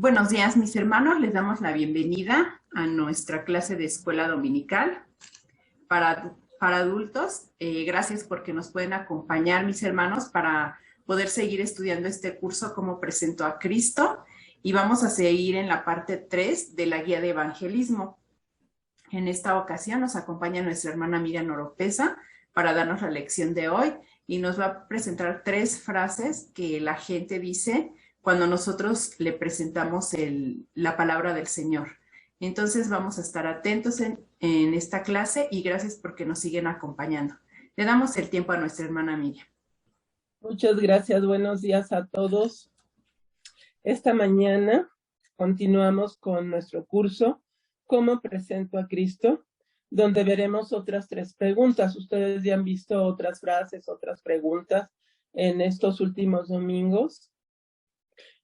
Buenos días, mis hermanos. Les damos la bienvenida a nuestra clase de escuela dominical para adultos. Gracias porque nos pueden acompañar, mis hermanos, para poder seguir estudiando este curso, Cómo presento a Cristo. Y vamos a seguir en la parte 3 de la guía de evangelismo. En esta ocasión nos acompaña nuestra hermana Miriam Oropesa para darnos la lección de hoy y nos va a presentar 3 frases que la gente dice cuando nosotros le presentamos la palabra del Señor. Entonces vamos a estar atentos en esta clase y gracias porque nos siguen acompañando. Le damos el tiempo a nuestra hermana Miriam. Muchas gracias, buenos días a todos. Esta mañana continuamos con nuestro curso, ¿Cómo presento a Cristo?, donde veremos otras 3 preguntas. Ustedes ya han visto otras frases, otras preguntas en estos últimos domingos.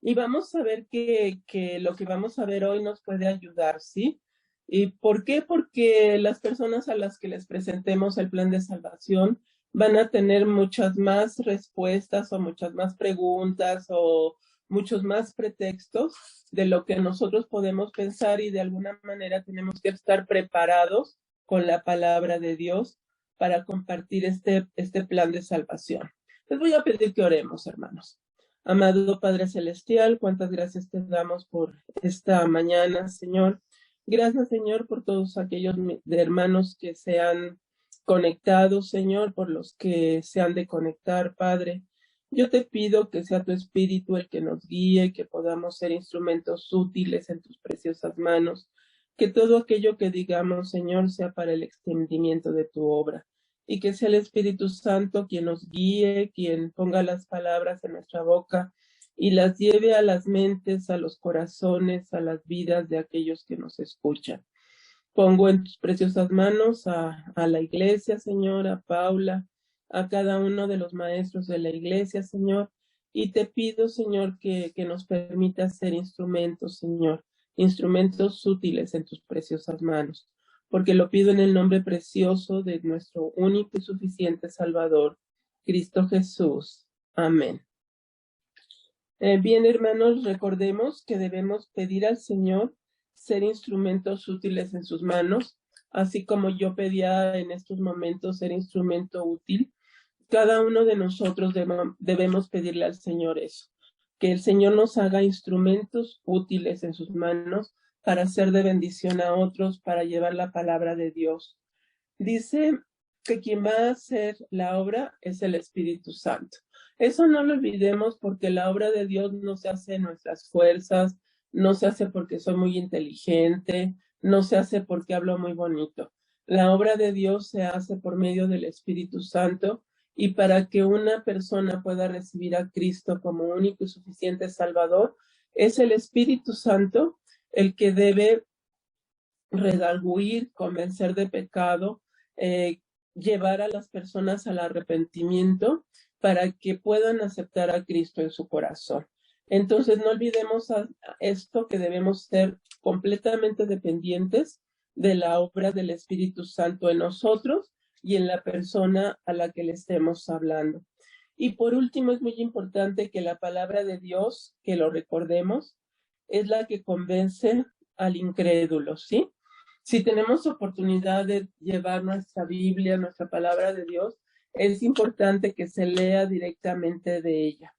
Y vamos a ver que lo que vamos a ver hoy nos puede ayudar, ¿sí? ¿Y por qué? Porque las personas a las que les presentemos el plan de salvación van a tener muchas más respuestas o muchas más preguntas o muchos más pretextos de lo que nosotros podemos pensar, y de alguna manera tenemos que estar preparados con la palabra de Dios para compartir este plan de salvación. Les voy a pedir que oremos, hermanos. Amado Padre Celestial, cuántas gracias te damos por esta mañana, Señor. Gracias, Señor, por todos aquellos hermanos que se han conectado, Señor, por los que se han de conectar, Padre. Yo te pido que sea tu Espíritu el que nos guíe, que podamos ser instrumentos útiles en tus preciosas manos, que todo aquello que digamos, Señor, sea para el extendimiento de tu obra, y que sea el Espíritu Santo quien nos guíe, quien ponga las palabras en nuestra boca y las lleve a las mentes, a los corazones, a las vidas de aquellos que nos escuchan. Pongo en tus preciosas manos a la iglesia, Señor, a Paula, a cada uno de los maestros de la iglesia, Señor, y te pido, Señor, que nos permitas ser instrumentos, Señor, instrumentos útiles en tus preciosas manos, porque lo pido en el nombre precioso de nuestro único y suficiente Salvador, Cristo Jesús. Amén. Bien, hermanos, recordemos que debemos pedir al Señor ser instrumentos útiles en sus manos, así como yo pedía en estos momentos ser instrumento útil. Cada uno de nosotros debemos pedirle al Señor eso, que el Señor nos haga instrumentos útiles en sus manos para ser de bendición a otros, para llevar la palabra de Dios. Dice que quien va a hacer la obra es el Espíritu Santo. Eso no lo olvidemos, porque la obra de Dios no se hace en nuestras fuerzas, no se hace porque soy muy inteligente, no se hace porque hablo muy bonito. La obra de Dios se hace por medio del Espíritu Santo, y para que una persona pueda recibir a Cristo como único y suficiente Salvador, es el Espíritu Santo el que debe redarguir, convencer de pecado, llevar a las personas al arrepentimiento para que puedan aceptar a Cristo en su corazón. Entonces no olvidemos esto, que debemos ser completamente dependientes de la obra del Espíritu Santo en nosotros y en la persona a la que le estemos hablando. Y por último, es muy importante que la palabra de Dios, que lo recordemos, es la que convence al incrédulo, ¿sí? Si tenemos oportunidad de llevar nuestra Biblia, nuestra palabra de Dios, es importante que se lea directamente de ella,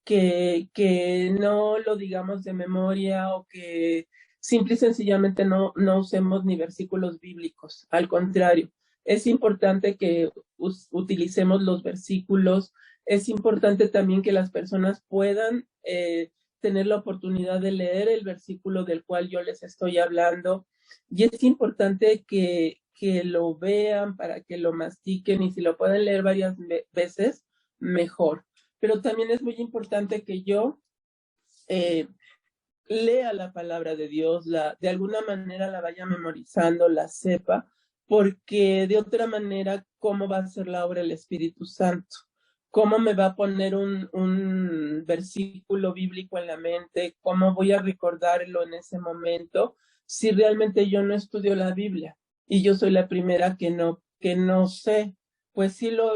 que no lo digamos de memoria, o que simple y sencillamente no usemos ni versículos bíblicos. Al contrario, es importante que utilicemos los versículos. Es importante también que las personas puedan tener la oportunidad de leer el versículo del cual yo les estoy hablando, y es importante que lo vean para que lo mastiquen, y si lo pueden leer varias veces, mejor. Pero también es muy importante que yo lea la palabra de Dios, de alguna manera la vaya memorizando, la sepa, porque de otra manera, ¿cómo va a ser la obra del Espíritu Santo? ¿Cómo me va a poner un versículo bíblico en la mente? ¿Cómo voy a recordarlo en ese momento si realmente yo no estudio la Biblia? Y yo soy la primera que no sé. Pues sí lo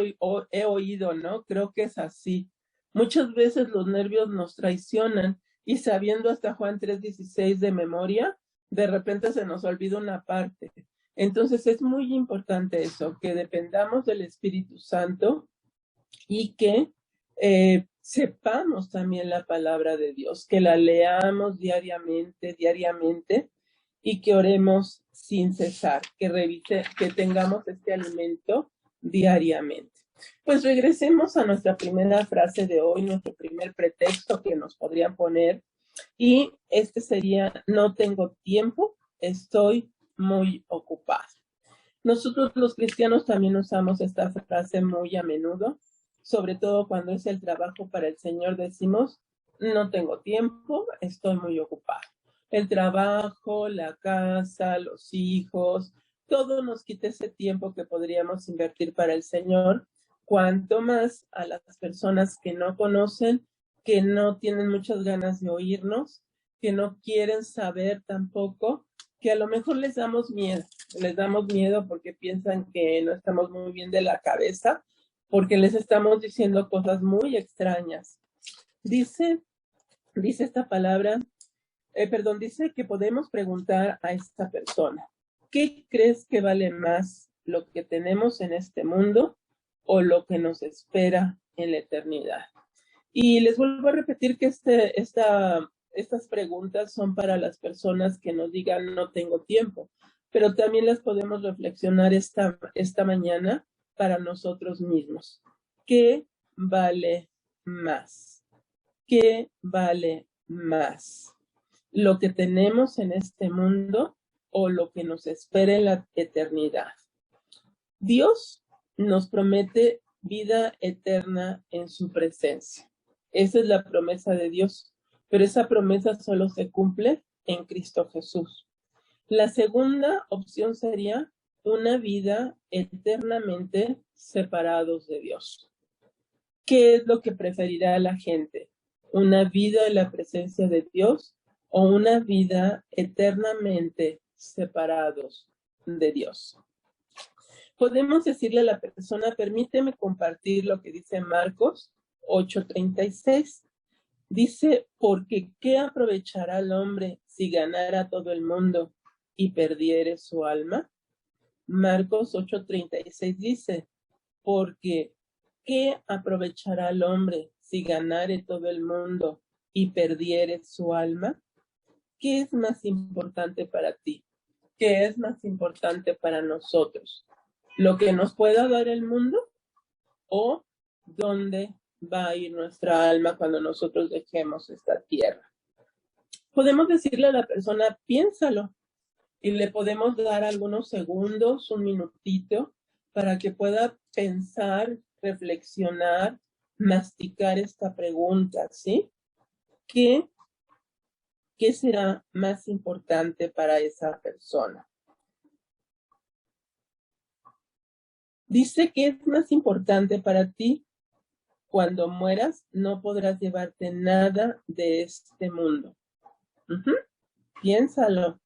he oído, ¿no? Creo que es así. Muchas veces los nervios nos traicionan y sabiendo hasta Juan 3:16 de memoria, de repente se nos olvida una parte. Entonces es muy importante eso, que dependamos del Espíritu Santo y que sepamos también la palabra de Dios, que la leamos diariamente, y que oremos sin cesar, que tengamos este alimento diariamente. Pues regresemos a nuestra primera frase de hoy, nuestro primer pretexto que nos podrían poner, y este sería: no tengo tiempo, estoy muy ocupado. Nosotros los cristianos también usamos esta frase muy a menudo, sobre todo cuando es el trabajo para el Señor. Decimos: no tengo tiempo, estoy muy ocupado. El trabajo, la casa, los hijos, todo nos quita ese tiempo que podríamos invertir para el Señor, cuanto más a las personas que no conocen, que no tienen muchas ganas de oírnos, que no quieren saber tampoco, que a lo mejor les damos miedo porque piensan que no estamos muy bien de la cabeza, porque les estamos diciendo cosas muy extrañas. Dice esta palabra, dice que podemos preguntar a esta persona: ¿qué crees que vale más, lo que tenemos en este mundo o lo que nos espera en la eternidad? Y les vuelvo a repetir que estas preguntas son para las personas que nos digan: no tengo tiempo, pero también las podemos reflexionar esta mañana para nosotros mismos. ¿Qué vale más? ¿Qué vale más? ¿Lo que tenemos en este mundo o lo que nos espera en la eternidad? Dios nos promete vida eterna en su presencia. Esa es la promesa de Dios, pero esa promesa solo se cumple en Cristo Jesús. La segunda opción sería una vida eternamente separados de Dios. ¿Qué es lo que preferirá la gente? ¿Una vida en la presencia de Dios o una vida eternamente separados de Dios? Podemos decirle a la persona: permíteme compartir lo que dice Marcos 8:36. Dice: porque ¿qué aprovechará el hombre si ganara todo el mundo y perdiere su alma? Marcos 8:36 dice: porque ¿qué aprovechará el hombre si ganare todo el mundo y perdiere su alma? ¿Qué es más importante para ti? ¿Qué es más importante para nosotros? ¿Lo que nos pueda dar el mundo o dónde va a ir nuestra alma cuando nosotros dejemos esta tierra? Podemos decirle a la persona: piénsalo, y le podemos dar algunos segundos, un minutito, para que pueda pensar, reflexionar, masticar esta pregunta, ¿sí? ¿Qué será más importante para esa persona? Dice que es más importante para ti. Cuando mueras, no podrás llevarte nada de este mundo. Piénsalo.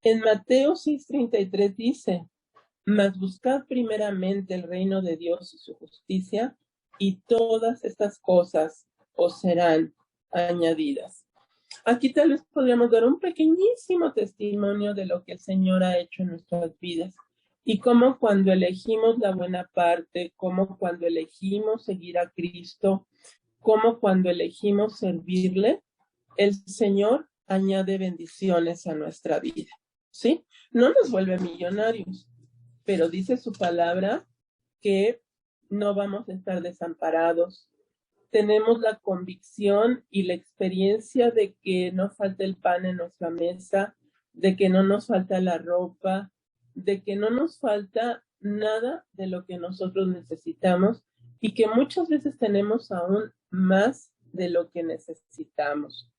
En Mateo 6:33 dice: mas buscad primeramente el reino de Dios y su justicia, y todas estas cosas os serán añadidas. Aquí tal vez podríamos dar un pequeñísimo testimonio de lo que el Señor ha hecho en nuestras vidas, y cómo cuando elegimos la buena parte, cómo cuando elegimos seguir a Cristo, cómo cuando elegimos servirle, el Señor añade bendiciones a nuestra vida, ¿sí? No nos vuelve millonarios, pero dice su palabra que no vamos a estar desamparados. Tenemos la convicción y la experiencia de que no falta el pan en nuestra mesa, de que no nos falta la ropa, de que no nos falta nada de lo que nosotros necesitamos, y que muchas veces tenemos aún más de lo que necesitamos.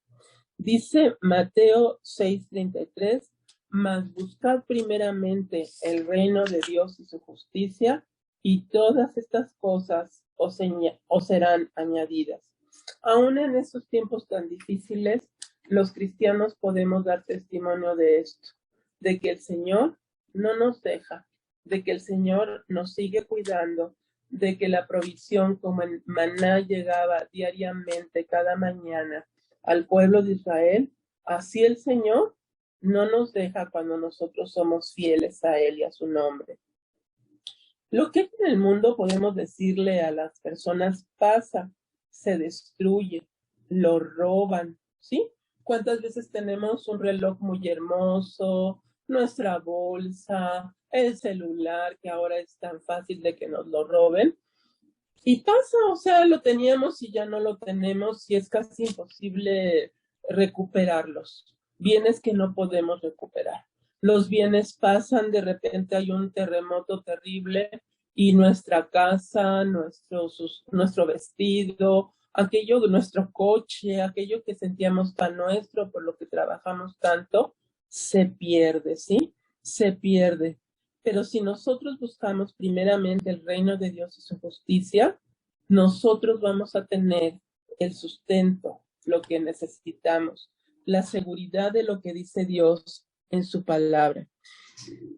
Dice Mateo 6:33: mas buscad primeramente el reino de Dios y su justicia, y todas estas cosas os serán añadidas. Aún en estos tiempos tan difíciles, los cristianos podemos dar testimonio de esto, de que el Señor no nos deja, de que el Señor nos sigue cuidando, de que la provisión como el maná llegaba diariamente cada mañana al pueblo de Israel, así el Señor no nos deja cuando nosotros somos fieles a Él y a su nombre. Lo que en el mundo podemos decirle a las personas pasa, se destruye, lo roban, ¿sí? ¿Cuántas veces tenemos un reloj muy hermoso, nuestra bolsa, el celular, que ahora es tan fácil de que nos lo roben? Y pasa, o sea, lo teníamos y ya no lo tenemos y es casi imposible recuperarlos. Bienes que no podemos recuperar. Los bienes pasan, de repente hay un terremoto terrible y nuestra casa, nuestro vestido, aquello, nuestro coche, aquello que sentíamos tan nuestro, por lo que trabajamos tanto, se pierde, ¿sí? Se pierde. Pero si nosotros buscamos primeramente el reino de Dios y su justicia, nosotros vamos a tener el sustento, lo que necesitamos, la seguridad de lo que dice Dios en su palabra.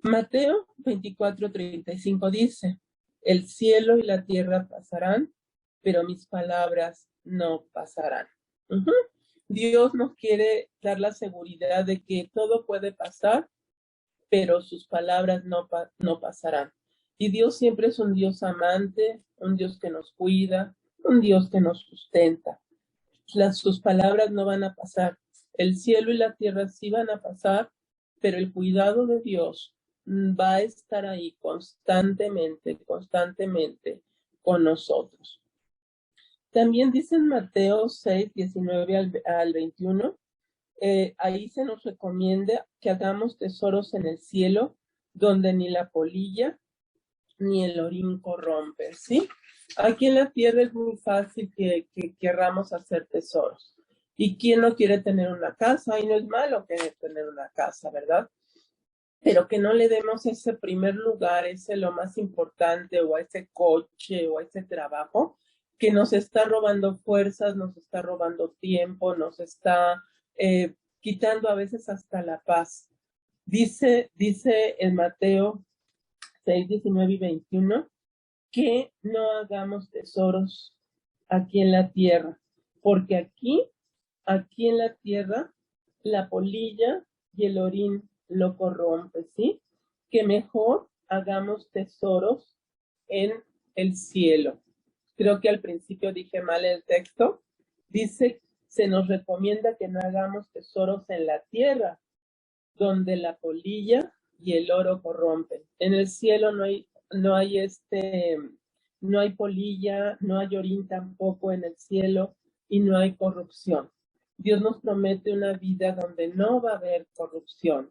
Mateo 24:35 dice, el cielo y la tierra pasarán, pero mis palabras no pasarán. Dios nos quiere dar la seguridad de que todo puede pasar, pero sus palabras no pasarán. Y Dios siempre es un Dios amante, un Dios que nos cuida, un Dios que nos sustenta. Sus palabras no van a pasar. El cielo y la tierra sí van a pasar, pero el cuidado de Dios va a estar ahí constantemente con nosotros. También dice en Mateo 6:19 al 21, ahí se nos recomienda que hagamos tesoros en el cielo, donde ni la polilla ni el orín corrompen, ¿sí? Aquí en la tierra es muy fácil que querramos hacer tesoros. ¿Y quién no quiere tener una casa? Y no es malo querer tener una casa, ¿verdad? Pero que no le demos ese primer lugar, ese lo más importante, o a ese coche, o a ese trabajo, que nos está robando fuerzas, nos está robando tiempo, nos está quitando a veces hasta la paz. Dice en Mateo 6:19 y 21, que no hagamos tesoros aquí en la tierra, porque aquí en la tierra, la polilla y el orín lo corrompe, ¿sí? Que mejor hagamos tesoros en el cielo. Creo que al principio dije mal el texto. Dice, se nos recomienda que no hagamos tesoros en la tierra, donde la polilla y el oro corrompen. En el cielo no hay polilla, no hay orín tampoco en el cielo y no hay corrupción. Dios nos promete una vida donde no va a haber corrupción.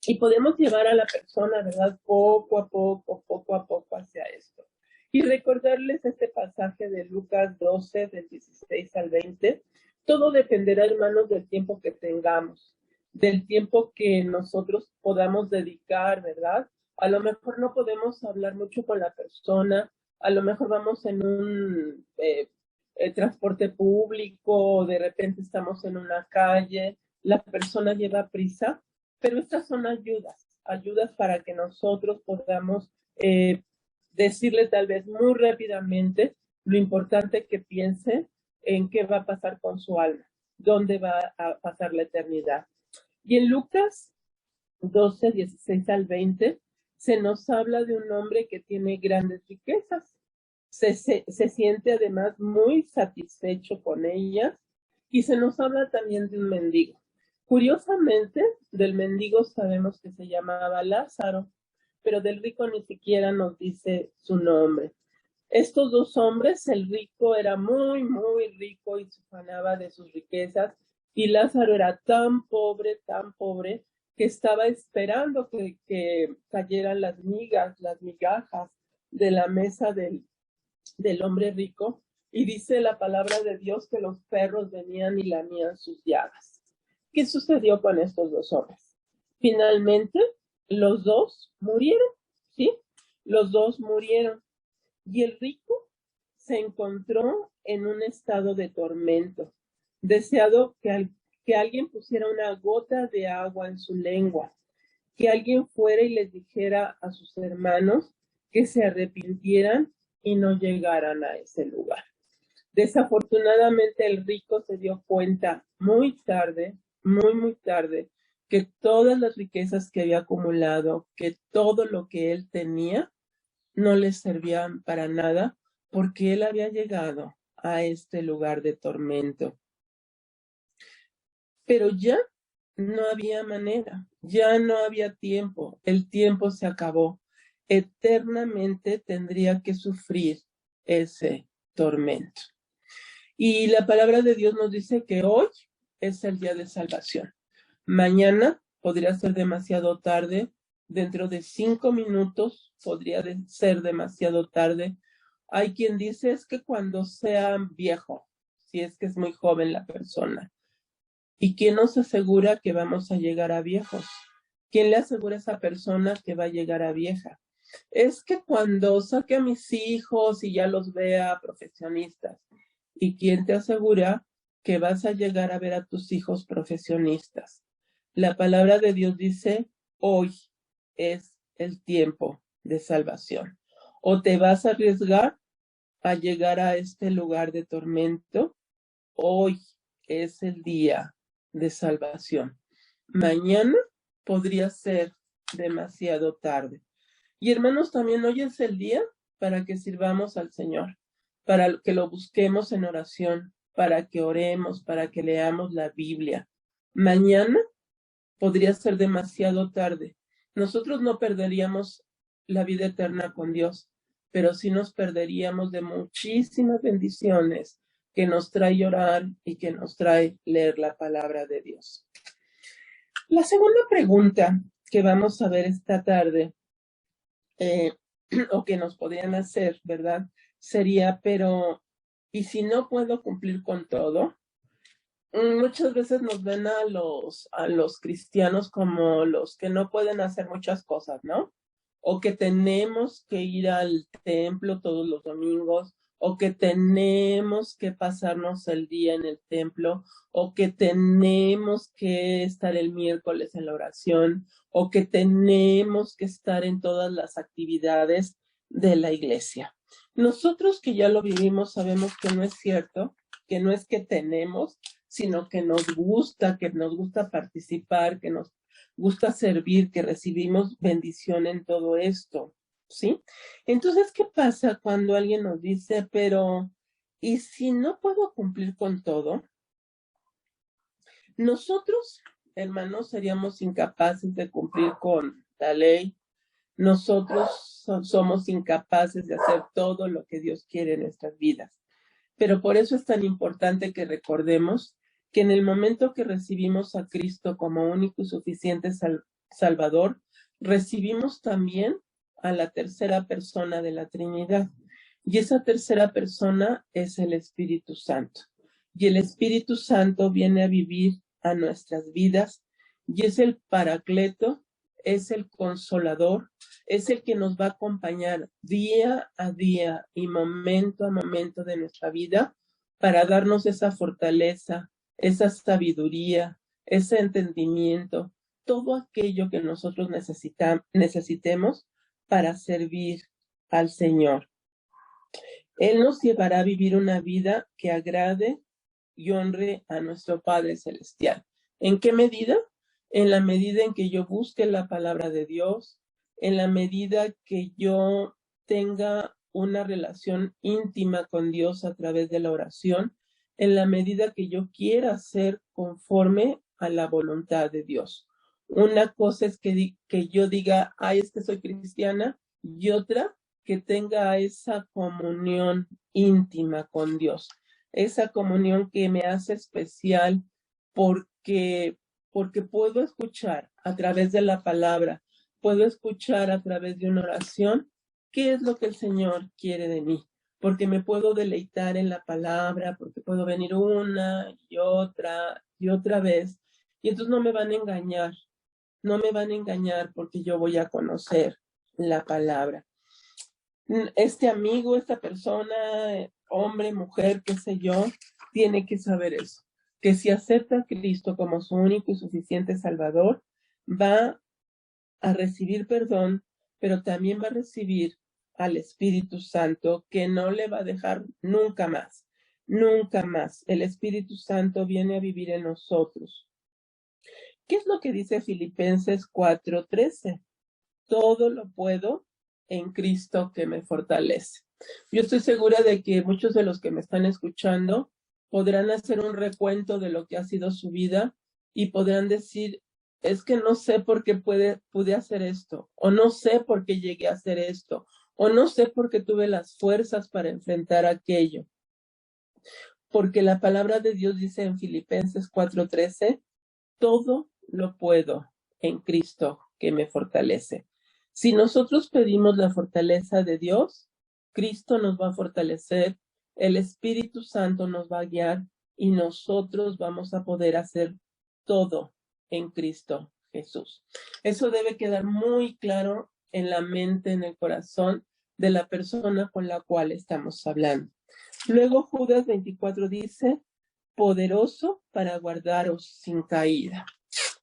Y podemos llevar a la persona, ¿verdad? Poco a poco hacia esto. Y recordarles este pasaje de Lucas 12, del 16 al 20. Todo dependerá, hermanos, del tiempo que tengamos, del tiempo que nosotros podamos dedicar, ¿verdad? A lo mejor no podemos hablar mucho con la persona, a lo mejor vamos en un transporte público, o de repente estamos en una calle, la persona lleva prisa, pero estas son ayudas para que nosotros podamos decirle tal vez muy rápidamente lo importante que piense en qué va a pasar con su alma, dónde va a pasar la eternidad. Y en Lucas 12, 16 al 20, se nos habla de un hombre que tiene grandes riquezas. Se siente además muy satisfecho con ellas, y se nos habla también de un mendigo. Curiosamente, del mendigo sabemos que se llamaba Lázaro, pero del rico ni siquiera nos dice su nombre. Estos dos hombres, el rico era muy, muy rico y se ufanaba de sus riquezas, y Lázaro era tan pobre, que estaba esperando que cayeran las migajas de la mesa del hombre rico, y dice la palabra de Dios que los perros venían y lamían sus llagas. ¿Qué sucedió con estos dos hombres? Finalmente, los dos murieron, ¿sí? Los dos murieron. Y el rico se encontró en un estado de tormento, deseado que alguien pusiera una gota de agua en su lengua, que alguien fuera y les dijera a sus hermanos que se arrepintieran y no llegaran a ese lugar. Desafortunadamente el rico se dio cuenta muy tarde, muy tarde, que todas las riquezas que había acumulado, que todo lo que él tenía, no le servían para nada, porque él había llegado a este lugar de tormento. Pero ya no había manera, ya no había tiempo, el tiempo se acabó. Eternamente tendría que sufrir ese tormento. Y la palabra de Dios nos dice que hoy es el día de salvación. Mañana podría ser demasiado tarde, dentro de 5 minutos podría ser demasiado tarde. Hay quien dice es que cuando sea viejo, si es que es muy joven la persona. ¿Y quién nos asegura que vamos a llegar a viejos? ¿Quién le asegura a esa persona que va a llegar a vieja? Es que cuando saque a mis hijos y ya los vea profesionistas. ¿Y quién te asegura que vas a llegar a ver a tus hijos profesionistas? La palabra de Dios dice, hoy es el tiempo de salvación. O te vas a arriesgar a llegar a este lugar de tormento, hoy es el día de salvación. Mañana podría ser demasiado tarde. Y hermanos, también hoy es el día para que sirvamos al Señor, para que lo busquemos en oración, para que oremos, para que leamos la Biblia. Mañana podría ser demasiado tarde. Nosotros no perderíamos la vida eterna con Dios, pero sí nos perderíamos de muchísimas bendiciones que nos trae orar y que nos trae leer la palabra de Dios. La segunda pregunta que vamos a ver esta tarde, o que nos podrían hacer, ¿verdad? Sería, pero, ¿y si no puedo cumplir con todo? Muchas veces nos ven a los cristianos como los que no pueden hacer muchas cosas, ¿no? O que tenemos que ir al templo todos los domingos, o que tenemos que pasarnos el día en el templo, o que tenemos que estar el miércoles en la oración, o que tenemos que estar en todas las actividades de la iglesia. Nosotros que ya lo vivimos sabemos que no es cierto, que no es que tenemos, sino que nos gusta participar, que nos gusta servir, que recibimos bendición en todo esto, ¿sí? Entonces, ¿qué pasa cuando alguien nos dice, pero, ¿y si no puedo cumplir con todo? Nosotros, hermanos, seríamos incapaces de cumplir con la ley. Nosotros somos incapaces de hacer todo lo que Dios quiere en nuestras vidas. Pero por eso es tan importante que recordemos que en el momento que recibimos a Cristo como único y suficiente Salvador, recibimos también a la tercera persona de la Trinidad. Y esa tercera persona es el Espíritu Santo. Y el Espíritu Santo viene a vivir a nuestras vidas y es el Paracleto, es el Consolador, es el que nos va a acompañar día a día y momento a momento de nuestra vida para darnos esa fortaleza, esa sabiduría, ese entendimiento, todo aquello que nosotros necesitemos para servir al Señor. Él nos llevará a vivir una vida que agrade y honre a nuestro Padre Celestial. ¿En qué medida? En la medida en que yo busque la palabra de Dios, en la medida que yo tenga una relación íntima con Dios a través de la oración, en la medida que yo quiera ser conforme a la voluntad de Dios. Una cosa es que yo diga, ay, es que soy cristiana, y otra, que tenga esa comunión íntima con Dios, esa comunión que me hace especial porque puedo escuchar a través de la palabra, puedo escuchar a través de una oración qué es lo que el Señor quiere de mí, porque me puedo deleitar en la palabra, porque puedo venir una y otra vez, y entonces no me van a engañar porque yo voy a conocer la palabra. Este amigo, esta persona, hombre, mujer, qué sé yo, tiene que saber eso, que si acepta a Cristo como su único y suficiente Salvador, va a recibir perdón, pero también va a recibir al Espíritu Santo, que no le va a dejar nunca más, nunca más. El Espíritu Santo viene a vivir en nosotros. ¿Qué es lo que dice Filipenses 4:13? Todo lo puedo en Cristo que me fortalece. Yo estoy segura de que muchos de los que me están escuchando podrán hacer un recuento de lo que ha sido su vida y podrán decir, es que no sé por qué pude hacer esto, o no sé por qué llegué a hacer esto, o no sé por qué tuve las fuerzas para enfrentar aquello. Porque la palabra de Dios dice en Filipenses 4:13, todo lo puedo en Cristo que me fortalece. Si nosotros pedimos la fortaleza de Dios, Cristo nos va a fortalecer, el Espíritu Santo nos va a guiar y nosotros vamos a poder hacer todo en Cristo Jesús. Eso debe quedar muy claro en la mente, en el corazón de la persona con la cual estamos hablando. Luego Judas 24 dice, poderoso para guardaros sin caída.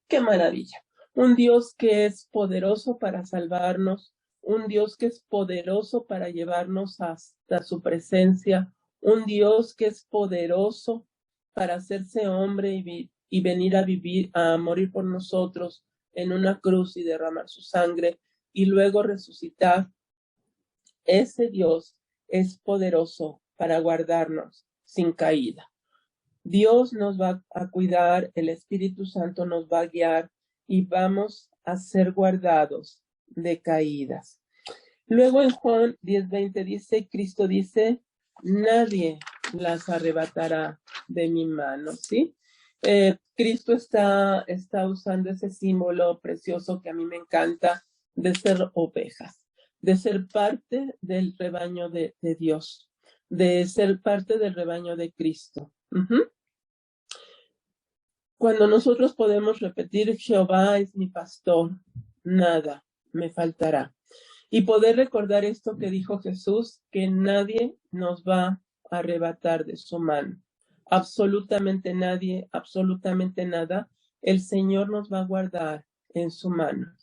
¡Qué maravilla! Un Dios que es poderoso para salvarnos, un Dios que es poderoso para llevarnos hasta su presencia, un Dios que es poderoso para hacerse hombre y venir a vivir, a morir por nosotros en una cruz y derramar su sangre y luego resucitar. Ese Dios es poderoso para guardarnos sin caída. Dios nos va a cuidar, el Espíritu Santo nos va a guiar y vamos a ser guardados de caídas. Luego en Juan 10:20 dice, Cristo dice, nadie las arrebatará de mi mano, ¿sí? Cristo está usando ese símbolo precioso que a mí me encanta de ser ovejas, de ser parte del rebaño de Dios, de ser parte del rebaño de Cristo. Cuando nosotros podemos repetir, Jehová es mi pastor, nada me faltará. Y poder recordar esto que dijo Jesús, que nadie nos va a arrebatar de su mano. Absolutamente nadie, absolutamente nada, el Señor nos va a guardar en su mano.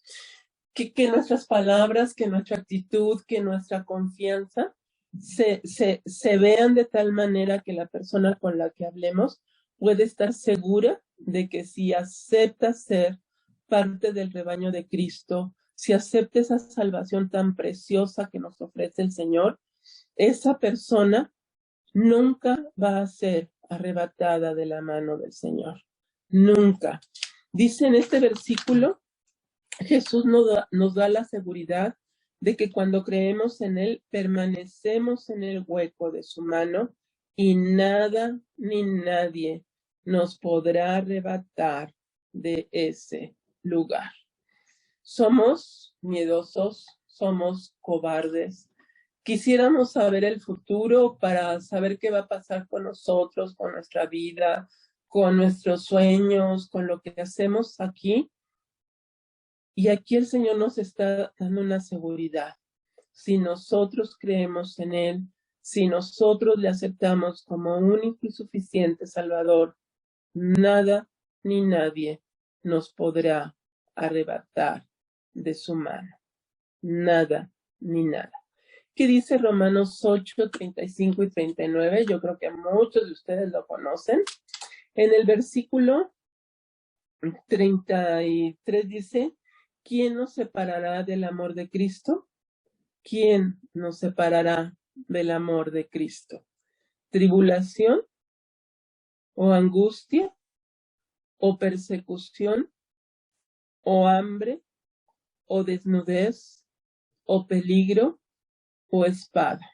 Que nuestras palabras, que nuestra actitud, que nuestra confianza se vean de tal manera que la persona con la que hablemos puede estar segura de que si acepta ser parte del rebaño de Cristo, si acepta esa salvación tan preciosa que nos ofrece el Señor, esa persona nunca va a ser arrebatada de la mano del Señor. Nunca. Dice en este versículo, Jesús nos da la seguridad de que cuando creemos en Él, permanecemos en el hueco de su mano y nada ni nadie nos podrá arrebatar de ese lugar. Somos miedosos, somos cobardes. Quisiéramos saber el futuro para saber qué va a pasar con nosotros, con nuestra vida, con nuestros sueños, con lo que hacemos aquí. Y aquí el Señor nos está dando una seguridad. Si nosotros creemos en Él, si nosotros le aceptamos como único y suficiente Salvador, nada ni nadie nos podrá arrebatar de su mano. Nada ni nada. ¿Qué dice Romanos 8, 35 y 39? Yo creo que muchos de ustedes lo conocen. En el versículo 33 dice, ¿quién nos separará del amor de Cristo? ¿Quién nos separará del amor de Cristo? ¿Tribulación? ¿O angustia? ¿O persecución? ¿O hambre? ¿O desnudez? ¿O peligro? ¿O espada?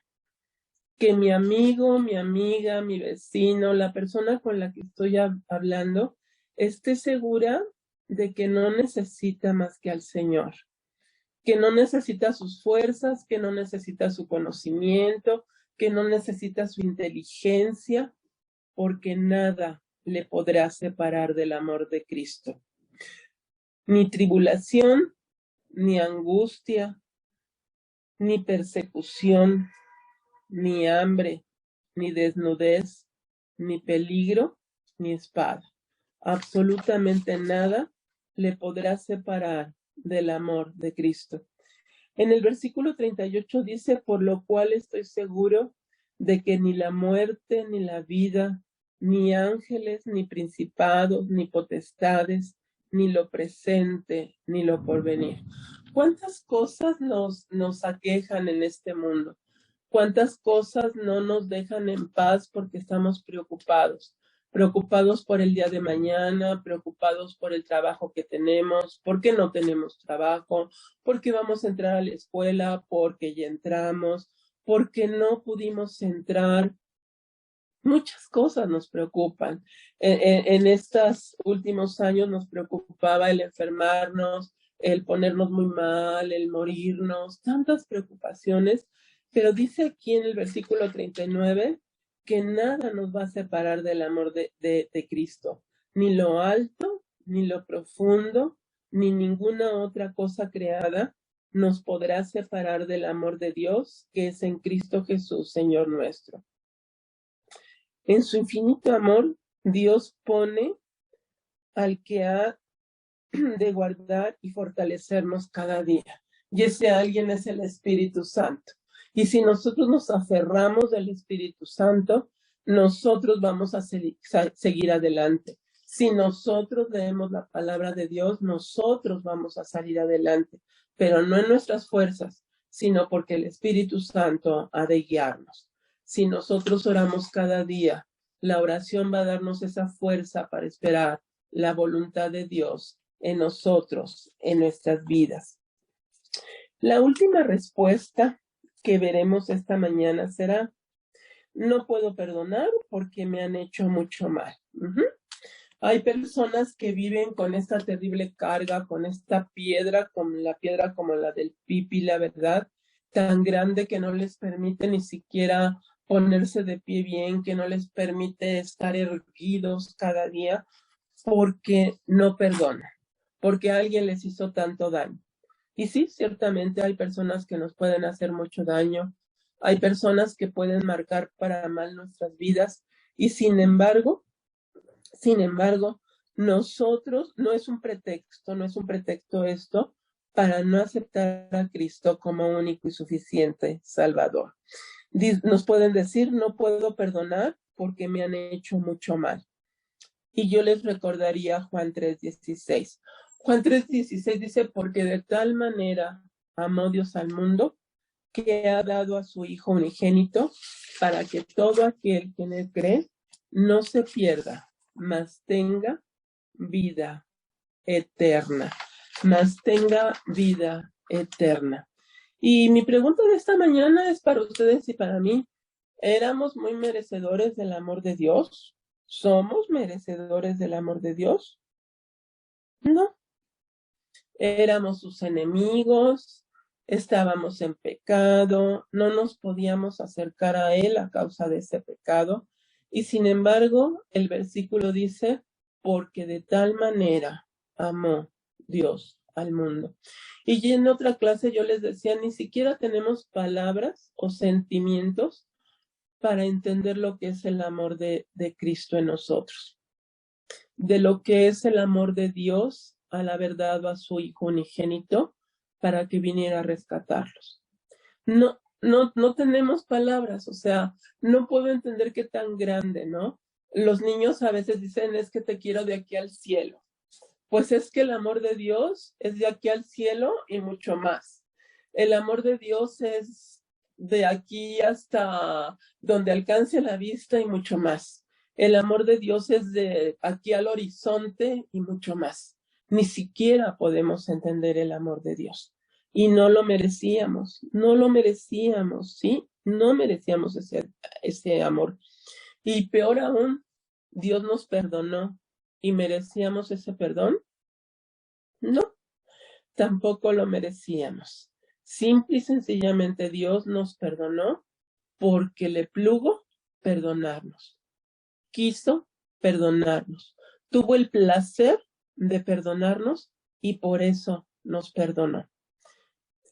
Que mi amigo, mi amiga, mi vecino, la persona con la que estoy hablando, esté segura de que no necesita más que al Señor, que no necesita sus fuerzas, que no necesita su conocimiento, que no necesita su inteligencia, porque nada le podrá separar del amor de Cristo. Ni tribulación, ni angustia, ni persecución, ni hambre, ni desnudez, ni peligro, ni espada. Absolutamente nada le podrá separar del amor de Cristo. En el versículo 38 dice, por lo cual estoy seguro de que ni la muerte, ni la vida, ni ángeles, ni principados, ni potestades, ni lo presente, ni lo porvenir. ¿Cuántas cosas nos aquejan en este mundo? ¿Cuántas cosas no nos dejan en paz porque estamos preocupados? Preocupados por el día de mañana, preocupados por el trabajo que tenemos, porque no tenemos trabajo, porque vamos a entrar a la escuela, porque ya entramos, porque no pudimos entrar. Muchas cosas nos preocupan. En estos últimos años nos preocupaba el enfermarnos, el ponernos muy mal, el morirnos, tantas preocupaciones, pero dice aquí en el versículo 39 que nada nos va a separar del amor de Cristo, ni lo alto, ni lo profundo, ni ninguna otra cosa creada nos podrá separar del amor de Dios que es en Cristo Jesús, Señor nuestro. En su infinito amor, Dios pone al que ha de guardar y fortalecernos cada día. Y ese alguien es el Espíritu Santo. Y si nosotros nos aferramos del Espíritu Santo, nosotros vamos a seguir adelante. Si nosotros leemos la palabra de Dios, nosotros vamos a salir adelante, pero no en nuestras fuerzas, sino porque el Espíritu Santo ha de guiarnos. Si nosotros oramos cada día, la oración va a darnos esa fuerza para esperar la voluntad de Dios en nosotros, en nuestras vidas. La última respuesta que veremos esta mañana será, no puedo perdonar porque me han hecho mucho mal. Hay personas que viven con esta terrible carga, con esta piedra, con la piedra como la del Pipi, la verdad, tan grande que no les permite ni siquiera ponerse de pie bien, que no les permite estar erguidos cada día, porque no perdonan, porque alguien les hizo tanto daño. Y sí, ciertamente hay personas que nos pueden hacer mucho daño, hay personas que pueden marcar para mal nuestras vidas, y sin embargo, nosotros, no es un pretexto esto para no aceptar a Cristo como único y suficiente Salvador. Nos pueden decir, no puedo perdonar porque me han hecho mucho mal. Y yo les recordaría Juan 3:16. Juan 3:16 dice, porque de tal manera amó Dios al mundo, que ha dado a su Hijo unigénito, para que todo aquel que en él cree no se pierda, mas tenga vida eterna. Mas tenga vida eterna. Y mi pregunta de esta mañana es para ustedes y para mí. ¿Éramos muy merecedores del amor de Dios? ¿Somos merecedores del amor de Dios? No. Éramos sus enemigos, estábamos en pecado, no nos podíamos acercar a Él a causa de ese pecado. Y sin embargo, el versículo dice, porque de tal manera amó Dios al mundo. Y en otra clase yo les decía, ni siquiera tenemos palabras o sentimientos para entender lo que es el amor de Cristo en nosotros, de lo que es el amor de Dios al haber dado a su Hijo unigénito para que viniera a rescatarlos. No tenemos palabras, o sea, no puedo entender qué tan grande, ¿no? Los niños a veces dicen, es que te quiero de aquí al cielo. Pues es que el amor de Dios es de aquí al cielo y mucho más. El amor de Dios es de aquí hasta donde alcance la vista y mucho más. El amor de Dios es de aquí al horizonte y mucho más. Ni siquiera podemos entender el amor de Dios. Y no lo merecíamos, ¿sí? No merecíamos ese amor. Y peor aún, Dios nos perdonó. ¿Y merecíamos ese perdón? No, tampoco lo merecíamos. Simple y sencillamente Dios nos perdonó porque le plugo perdonarnos. Quiso perdonarnos. Tuvo el placer de perdonarnos y por eso nos perdonó.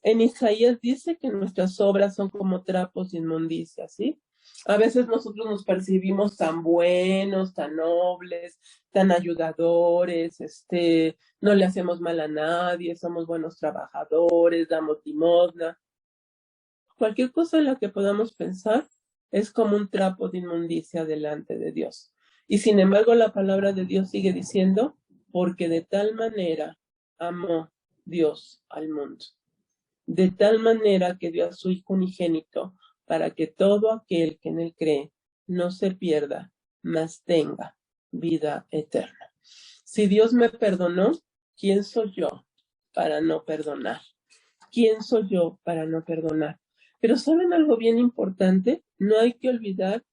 En Isaías dice que nuestras obras son como trapos de inmundicia, ¿sí? A veces nosotros nos percibimos tan buenos, tan nobles, tan ayudadores, no le hacemos mal a nadie, somos buenos trabajadores, damos limosna. Cualquier cosa en la que podamos pensar es como un trapo de inmundicia delante de Dios. Y sin embargo, la palabra de Dios sigue diciendo, porque de tal manera amó Dios al mundo. De tal manera que dio a su Hijo unigénito para que todo aquel que en él cree no se pierda, mas tenga vida eterna. Si Dios me perdonó, ¿quién soy yo para no perdonar? ¿Quién soy yo para no perdonar? Pero ¿saben algo bien importante? No hay que olvidar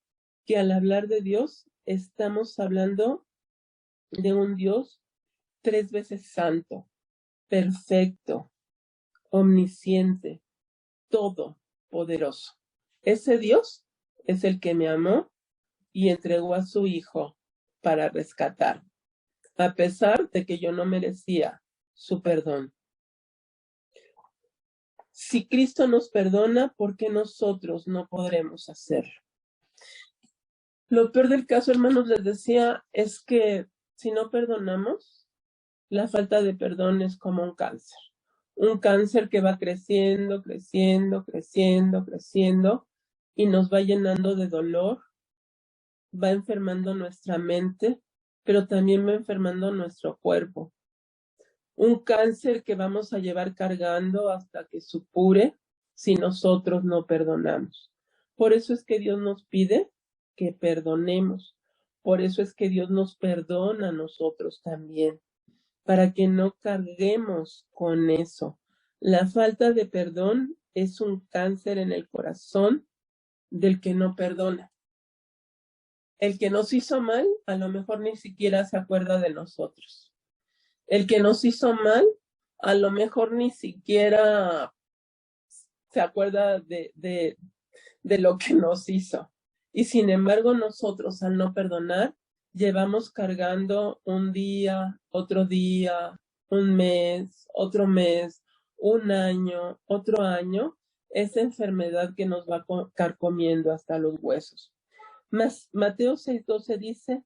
que al hablar de Dios estamos hablando de un Dios 3 veces santo, perfecto, omnisciente, todopoderoso. Ese Dios es el que me amó y entregó a su Hijo para rescatar, a pesar de que yo no merecía su perdón. Si Cristo nos perdona, ¿por qué nosotros no podremos hacerlo? Lo peor del caso, hermanos, les decía, es que si no perdonamos, la falta de perdón es como un cáncer. Un cáncer que va creciendo, creciendo, creciendo, creciendo, y nos va llenando de dolor, va enfermando nuestra mente, pero también va enfermando nuestro cuerpo. Un cáncer que vamos a llevar cargando hasta que supure si nosotros no perdonamos. Por eso es que Dios nos pide que perdonemos. Por eso es que Dios nos perdona a nosotros también, para que no carguemos con eso. La falta de perdón es un cáncer en el corazón del que no perdona. El que nos hizo mal, a lo mejor ni siquiera se acuerda de nosotros. El que nos hizo mal, a lo mejor ni siquiera se acuerda de lo que nos hizo. Y sin embargo, nosotros al no perdonar, llevamos cargando un día, un mes, otro mes, un año, otro año, esa enfermedad que nos va carcomiendo hasta los huesos. Mateo 6:12 dice,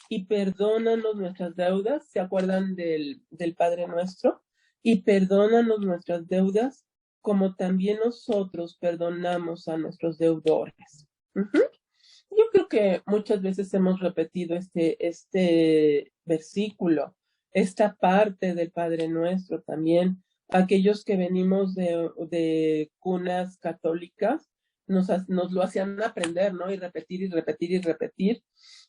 y perdónanos nuestras deudas, ¿se acuerdan del Padre Nuestro? Y perdónanos nuestras deudas, como también nosotros perdonamos a nuestros deudores. Yo creo que muchas veces hemos repetido este versículo, esta parte del Padre Nuestro también. Aquellos que venimos de cunas católicas, nos lo hacían aprender, ¿no? Y repetir y repetir y repetir.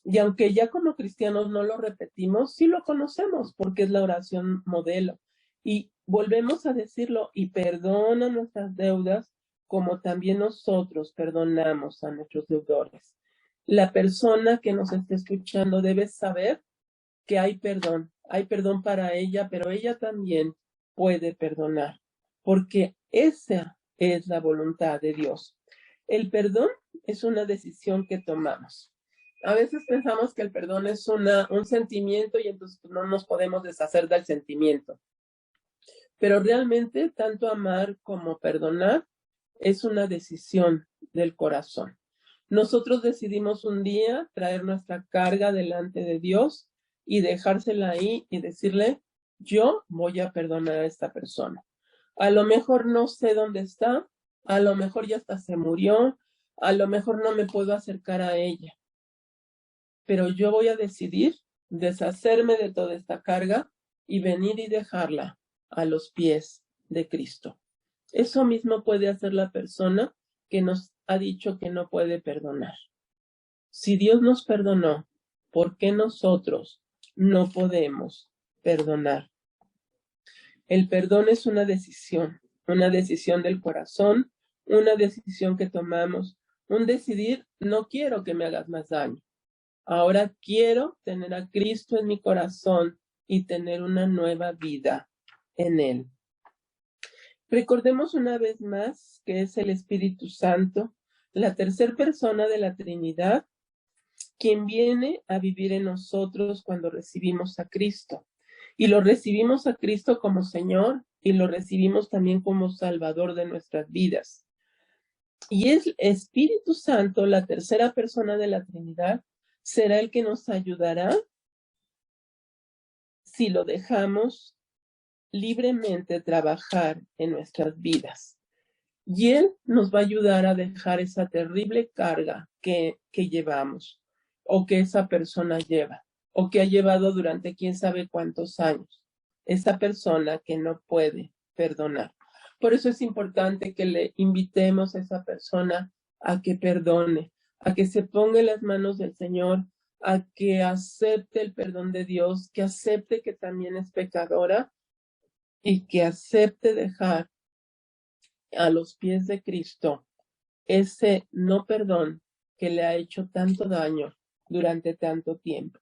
Y aunque ya como cristianos no lo repetimos, sí lo conocemos porque es la oración modelo. Y volvemos a decirlo, y perdona nuestras deudas como también nosotros perdonamos a nuestros deudores. La persona que nos esté escuchando debe saber que hay perdón para ella, pero ella también puede perdonar, porque esa es la voluntad de Dios. El perdón es una decisión que tomamos. A veces pensamos que el perdón es un sentimiento y entonces no nos podemos deshacer del sentimiento. Pero realmente tanto amar como perdonar es una decisión del corazón. Nosotros decidimos un día traer nuestra carga delante de Dios y dejársela ahí y decirle, yo voy a perdonar a esta persona. A lo mejor no sé dónde está, a lo mejor ya hasta se murió, a lo mejor no me puedo acercar a ella, pero yo voy a decidir deshacerme de toda esta carga y venir y dejarla a los pies de Cristo. Eso mismo puede hacer la persona que nos ha dicho que no puede perdonar. Si Dios nos perdonó, ¿por qué nosotros no podemos perdonar? El perdón es una decisión del corazón, una decisión que tomamos, un decidir, no quiero que me hagas más daño. Ahora quiero tener a Cristo en mi corazón y tener una nueva vida en Él. Recordemos una vez más que es el Espíritu Santo, la tercera persona de la Trinidad, quien viene a vivir en nosotros cuando recibimos a Cristo. Y lo recibimos a Cristo como Señor y lo recibimos también como Salvador de nuestras vidas. Y el Espíritu Santo, la tercera persona de la Trinidad, será el que nos ayudará si lo dejamos libremente trabajar en nuestras vidas. Y Él nos va a ayudar a dejar esa terrible carga que llevamos, o que esa persona lleva, o que ha llevado durante quién sabe cuántos años. Esa persona que no puede perdonar. Por eso es importante que le invitemos a esa persona a que perdone, a que se ponga en las manos del Señor, a que acepte el perdón de Dios, que acepte que también es pecadora y que acepte dejar a los pies de Cristo ese no perdón que le ha hecho tanto daño durante tanto tiempo.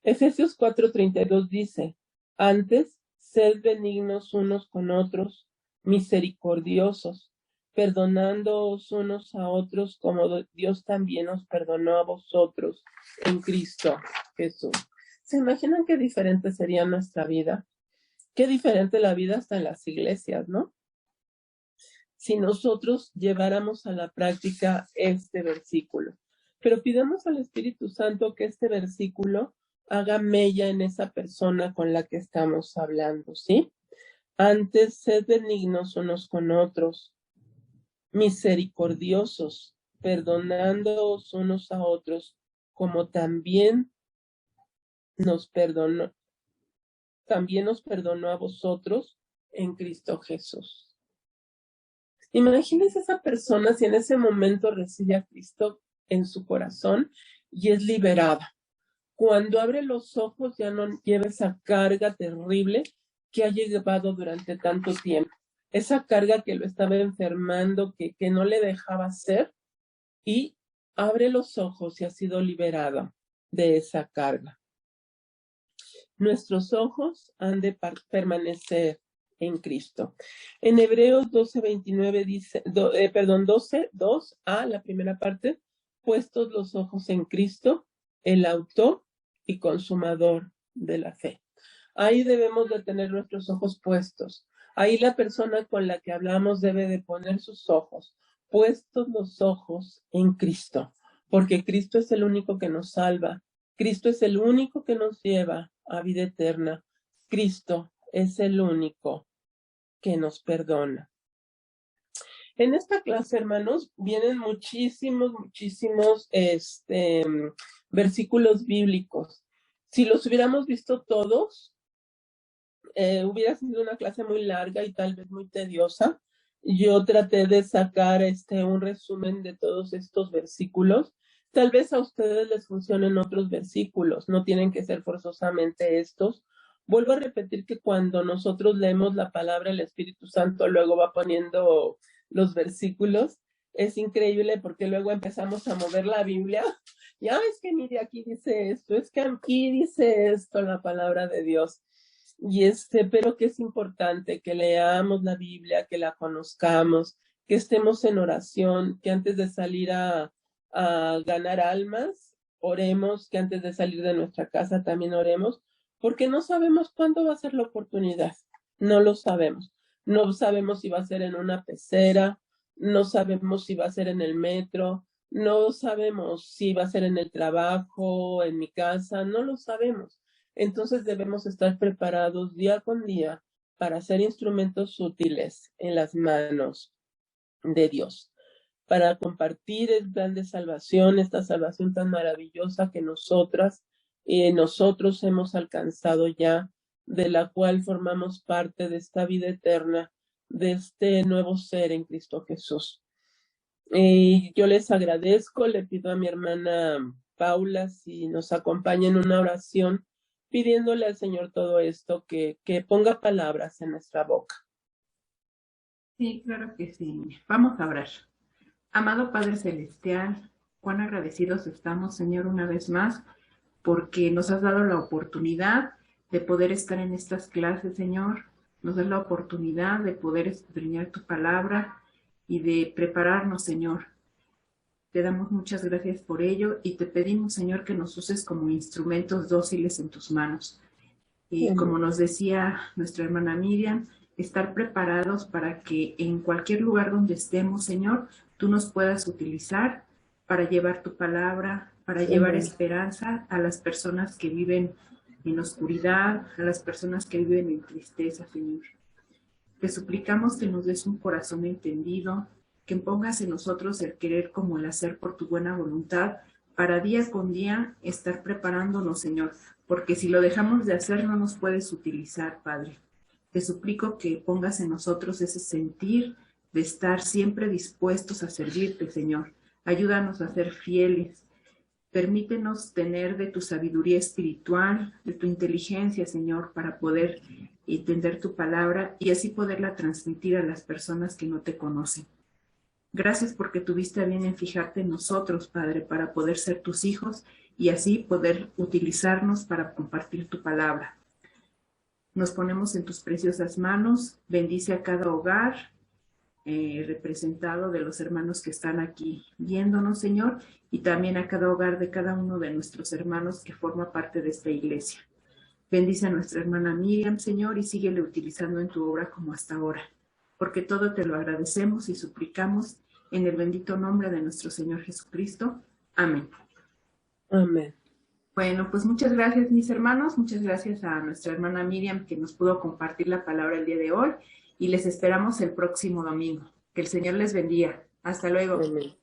Efesios 4:32 dice, antes, sed benignos unos con otros, misericordiosos, perdonándoos unos a otros como Dios también os perdonó a vosotros en Cristo Jesús. ¿Se imaginan qué diferente sería nuestra vida? Qué diferente la vida hasta en las iglesias, ¿no? Si nosotros lleváramos a la práctica este versículo. Pero pidamos al Espíritu Santo que este versículo haga mella en esa persona con la que estamos hablando, ¿sí? Antes, sed benignos unos con otros, misericordiosos, perdonándoos unos a otros, como también nos perdonó a vosotros en Cristo Jesús. Imagínense esa persona si en ese momento recibe a Cristo en su corazón y es liberada. Cuando abre los ojos ya no lleva esa carga terrible que ha llevado durante tanto tiempo. Esa carga que lo estaba enfermando, que no le dejaba hacer, y abre los ojos y ha sido liberada de esa carga. Nuestros ojos han de permanecer en Cristo. En Hebreos 12:29 dice, 12:2a, la primera parte, puestos los ojos en Cristo, el autor y consumador de la fe. Ahí debemos de tener nuestros ojos puestos. Ahí la persona con la que hablamos debe de poner sus ojos, puestos los ojos en Cristo, porque Cristo es el único que nos salva. Cristo es el único que nos lleva a vida eterna. Cristo es el único que nos perdona. En esta clase, hermanos, vienen muchísimos versículos bíblicos. Si los hubiéramos visto todos, hubiera sido una clase muy larga y tal vez muy tediosa. Yo traté de sacar un resumen de todos estos versículos. Tal vez a ustedes les funcionen otros versículos, no tienen que ser forzosamente estos. Vuelvo a repetir que cuando nosotros leemos la palabra, el Espíritu Santo luego va poniendo los versículos. Es increíble porque luego empezamos a mover la Biblia. Ya es que mire, aquí dice esto, es que aquí dice esto, la palabra de Dios. Y pero que es importante que leamos la Biblia, que la conozcamos, que estemos en oración, que antes de salir a ganar almas, oremos, que antes de salir de nuestra casa también oremos, porque no sabemos cuándo va a ser la oportunidad, no lo sabemos. No sabemos si va a ser en una pecera, no sabemos si va a ser en el metro, no sabemos si va a ser en el trabajo, en mi casa, no lo sabemos. Entonces debemos estar preparados día con día para ser instrumentos útiles en las manos de Dios, para compartir el plan de salvación, esta salvación tan maravillosa que nosotros hemos alcanzado ya, de la cual formamos parte de esta vida eterna, de este nuevo ser en Cristo Jesús. Y yo les agradezco, le pido a mi hermana Paula si nos acompaña en una oración, pidiéndole al Señor todo esto, que ponga palabras en nuestra boca. Sí, claro que sí. Vamos a orar. Amado Padre Celestial, cuán agradecidos estamos, Señor, una vez más, porque nos has dado la oportunidad de poder estar en estas clases, Señor. Nos das la oportunidad de poder escudriñar tu palabra y de prepararnos, Señor. Te damos muchas gracias por ello y te pedimos, Señor, que nos uses como instrumentos dóciles en tus manos. Y como nos decía nuestra hermana Miriam, estar preparados para que en cualquier lugar donde estemos, Señor, tú nos puedas utilizar para llevar tu palabra, para llevar esperanza a las personas que viven en oscuridad, a las personas que viven en tristeza, Señor. Te suplicamos que nos des un corazón entendido, que pongas en nosotros el querer como el hacer por tu buena voluntad, para día con día estar preparándonos, Señor, porque si lo dejamos de hacer no nos puedes utilizar, Padre. Te suplico que pongas en nosotros ese sentir de estar siempre dispuestos a servirte, Señor. Ayúdanos a ser fieles. Permítenos tener de tu sabiduría espiritual, de tu inteligencia, Señor, para poder entender tu palabra y así poderla transmitir a las personas que no te conocen. Gracias porque tuviste a bien en fijarte en nosotros, Padre, para poder ser tus hijos y así poder utilizarnos para compartir tu palabra. Nos ponemos en tus preciosas manos. Bendice a cada hogar representado de los hermanos que están aquí viéndonos, Señor, y también a cada hogar de cada uno de nuestros hermanos que forma parte de esta iglesia. Bendice a nuestra hermana Miriam, Señor, y síguele utilizando en tu obra como hasta ahora, porque todo te lo agradecemos y suplicamos en el bendito nombre de nuestro Señor Jesucristo. Amén. Amén. Bueno, pues muchas gracias, mis hermanos. Muchas gracias a nuestra hermana Miriam que nos pudo compartir la palabra el día de hoy y les esperamos el próximo domingo. Que el Señor les bendiga. Hasta luego. Amén.